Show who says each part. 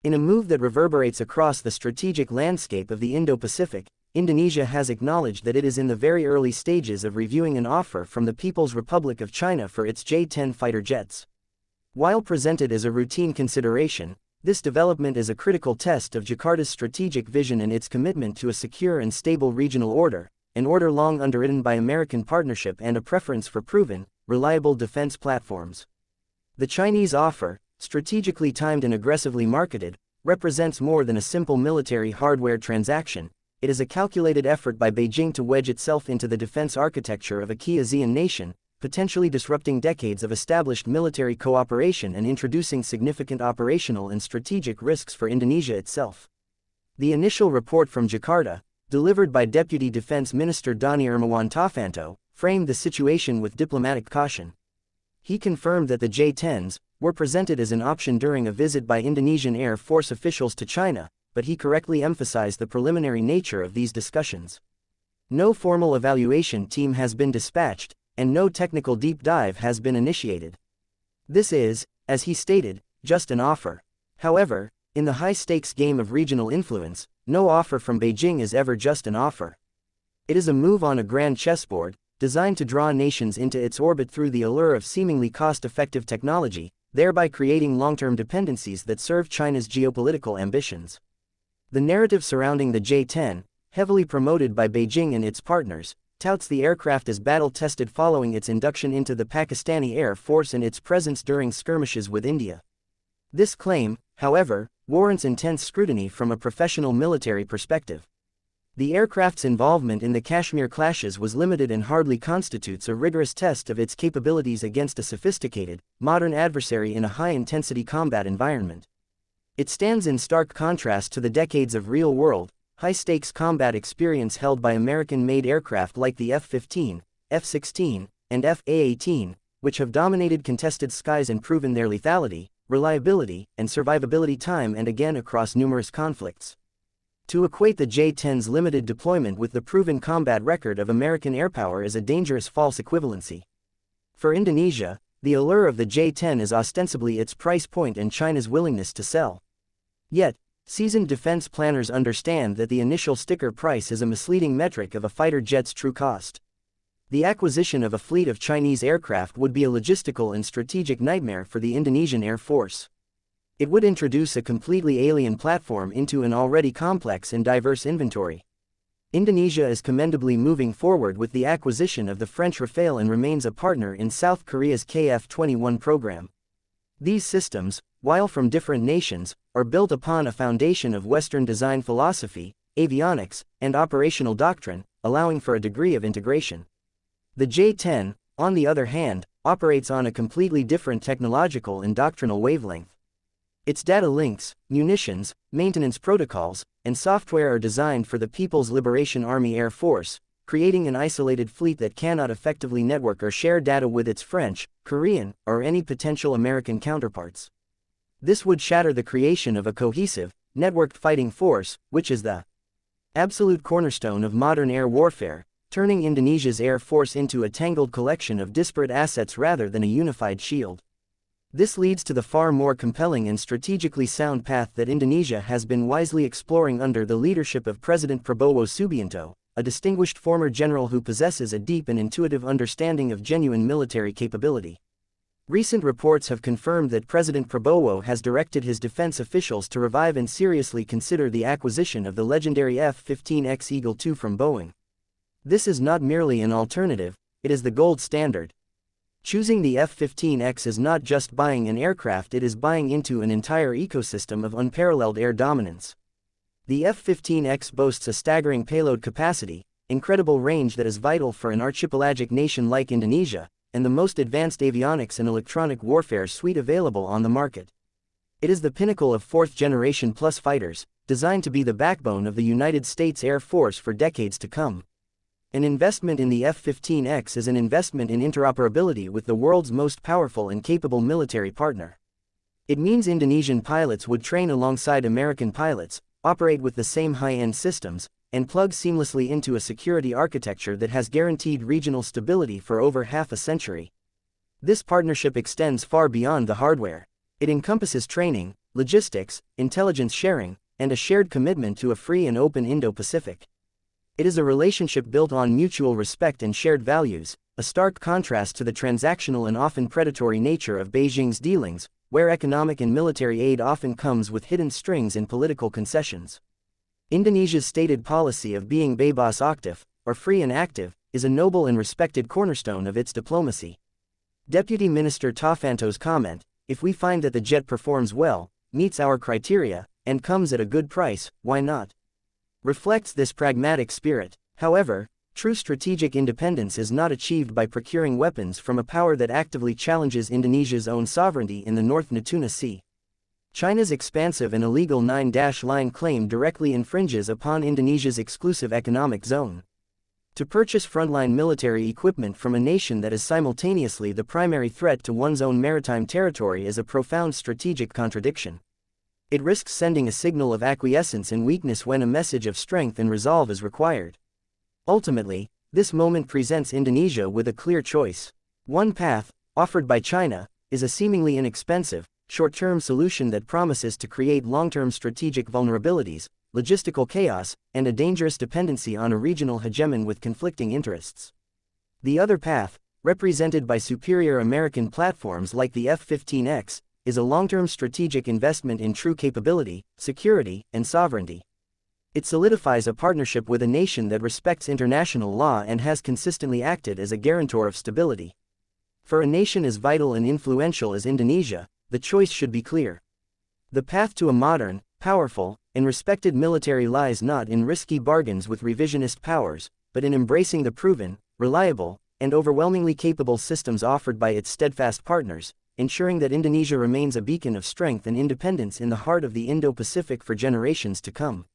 Speaker 1: In a move that reverberates across the strategic landscape of the Indo-Pacific, Indonesia has acknowledged that it is in the very early stages of reviewing an offer from the People's Republic of China for its J-10 fighter jets. While presented as a routine consideration, this development is a critical test of Jakarta's strategic vision and its commitment to a secure and stable regional order, an order long underwritten by American partnership and a preference for proven, reliable defense platforms. The Chinese offer, strategically timed and aggressively marketed, represents more than a simple military hardware transaction. It is a calculated effort by Beijing to wedge itself into the defense architecture of a key ASEAN nation, potentially disrupting decades of established military cooperation and introducing significant operational and strategic risks for Indonesia itself. The initial report from Jakarta, delivered by Deputy Defense Minister Dani Ermawan Tafanto, framed the situation with diplomatic caution. He confirmed that the J-10s were presented as an option during a visit by Indonesian Air Force officials to China, but he correctly emphasized the preliminary nature of these discussions. No formal evaluation team has been dispatched, and no technical deep dive has been initiated. This is, as he stated, just an offer. However, in the high-stakes game of regional influence, no offer from Beijing is ever just an offer. It is a move on a grand chessboard, designed to draw nations into its orbit through the allure of seemingly cost-effective technology, thereby creating long-term dependencies that serve China's geopolitical ambitions. The narrative surrounding the J-10, heavily promoted by Beijing and its partners, touts the aircraft as battle-tested following its induction into the Pakistani Air Force and its presence during skirmishes with India. This claim, however, warrants intense scrutiny from a professional military perspective. The aircraft's involvement in the Kashmir clashes was limited and hardly constitutes a rigorous test of its capabilities against a sophisticated, modern adversary in a high-intensity combat environment. It stands in stark contrast to the decades of real-world, high-stakes combat experience held by American-made aircraft like the F-15, F-16, and F-A-18, which have dominated contested skies and proven their lethality, reliability, and survivability time and again across numerous conflicts. To equate the J-10's limited deployment with the proven combat record of American airpower is a dangerous false equivalency. For Indonesia, the allure of the J-10 is ostensibly its price point and China's willingness to sell. Yet, seasoned defense planners understand that the initial sticker price is a misleading metric of a fighter jet's true cost. The acquisition of a fleet of Chinese aircraft would be a logistical and strategic nightmare for the Indonesian Air Force. It would introduce a completely alien platform into an already complex and diverse inventory. Indonesia is commendably moving forward with the acquisition of the French Rafale and remains a partner in South Korea's KF-21 program. These systems, while from different nations, are built upon a foundation of Western design philosophy, avionics, and operational doctrine, allowing for a degree of integration. The J-10, on the other hand, operates on a completely different technological and doctrinal wavelength. Its data links, munitions, maintenance protocols, and software are designed for the People's Liberation Army Air Force, creating an isolated fleet that cannot effectively network or share data with its French, Korean, or any potential American counterparts. This would shatter the creation of a cohesive, networked fighting force, which is the absolute cornerstone of modern air warfare, turning Indonesia's Air Force into a tangled collection of disparate assets rather than a unified shield. This leads to the far more compelling and strategically sound path that Indonesia has been wisely exploring under the leadership of President Prabowo Subianto, a distinguished former general who possesses a deep and intuitive understanding of genuine military capability. Recent reports have confirmed that President Prabowo has directed his defense officials to revive and seriously consider the acquisition of the legendary F-15EX Eagle II from Boeing. This is not merely an alternative, it is the gold standard. Choosing the F-15X is not just buying an aircraft, it is buying into an entire ecosystem of unparalleled air dominance. The F-15X boasts a staggering payload capacity, incredible range that is vital for an archipelagic nation like Indonesia, and the most advanced avionics and electronic warfare suite available on the market. It is the pinnacle of fourth-generation plus fighters, designed to be the backbone of the United States Air Force for decades to come. An investment in the F-15X is an investment in interoperability with the world's most powerful and capable military partner. It means Indonesian pilots would train alongside American pilots, operate with the same high-end systems, and plug seamlessly into a security architecture that has guaranteed regional stability for over half a century. This partnership extends far beyond the hardware. It encompasses training, logistics, intelligence sharing, and a shared commitment to a free and open Indo-Pacific. It is a relationship built on mutual respect and shared values, a stark contrast to the transactional and often predatory nature of Beijing's dealings, where economic and military aid often comes with hidden strings and political concessions. Indonesia's stated policy of being bebas aktif, or free and active, is a noble and respected cornerstone of its diplomacy. Deputy Minister Tafanto's comment, "If we find that the jet performs well, meets our criteria, and comes at a good price, why not?" reflects this pragmatic spirit. However, true strategic independence is not achieved by procuring weapons from a power that actively challenges Indonesia's own sovereignty in the North Natuna Sea. China's expansive and illegal 9-line claim directly infringes upon Indonesia's exclusive economic zone. To purchase frontline military equipment from a nation that is simultaneously the primary threat to one's own maritime territory is a profound strategic contradiction. It risks sending a signal of acquiescence and weakness when a message of strength and resolve is required. Ultimately, this moment presents Indonesia with a clear choice. One path, offered by China, is a seemingly inexpensive, short-term solution that promises to create long-term strategic vulnerabilities, logistical chaos, and a dangerous dependency on a regional hegemon with conflicting interests. The other path, represented by superior American platforms like the F-15X, is a long-term strategic investment in true capability, security, and sovereignty. It solidifies a partnership with a nation that respects international law and has consistently acted as a guarantor of stability. For a nation as vital and influential as Indonesia, the choice should be clear. The path to a modern, powerful, and respected military lies not in risky bargains with revisionist powers, but in embracing the proven, reliable, and overwhelmingly capable systems offered by its steadfast partners, ensuring that Indonesia remains a beacon of strength and independence in the heart of the Indo-Pacific for generations to come.